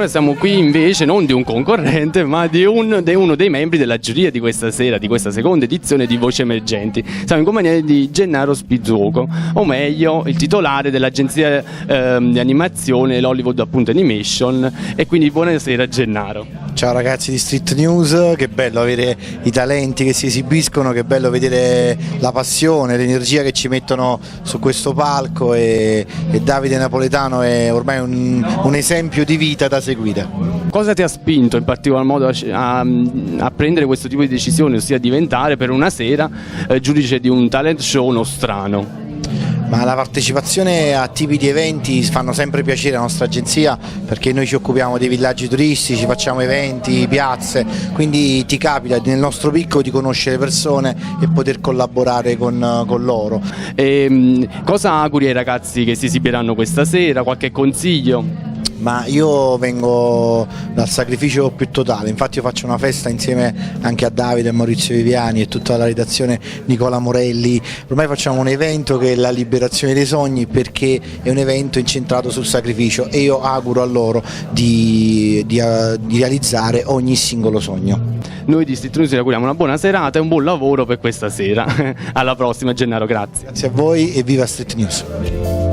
noi siamo qui invece non di un concorrente, ma di uno dei membri della giuria di questa sera, di questa seconda edizione di Voci Emergenti. Siamo in compagnia di Gennaro Spizzuoco, o meglio il titolare dell'agenzia di animazione l'Hollywood appunto Animation, e quindi buonasera Gennaro. Ciao ragazzi di Street News, che bello avere i talenti che si esibiscono, che bello vedere la passione, l'energia che ci mettono su questo palco, e Davide Napoletano è ormai un esempio di vita da seguire. Cosa ti ha spinto in particolar modo a prendere questo tipo di decisione, ossia diventare per una sera giudice di un talent show nostrano? Ma la partecipazione a tipi di eventi fanno sempre piacere alla nostra agenzia, perché noi ci occupiamo dei villaggi turistici, facciamo eventi, piazze, quindi ti capita nel nostro piccolo di conoscere persone e poter collaborare con loro. Cosa auguri ai ragazzi che si esibiranno questa sera? Qualche consiglio? Ma io vengo dal sacrificio più totale, infatti io faccio una festa insieme anche a Davide, Maurizio Viviani e tutta la redazione, Nicola Morelli. Ormai facciamo un evento che è la liberazione dei sogni, perché è un evento incentrato sul sacrificio, e io auguro a loro di realizzare ogni singolo sogno. Noi di Street News vi auguriamo una buona serata e un buon lavoro per questa sera. Alla prossima Gennaro, grazie. Grazie a voi e viva Street News.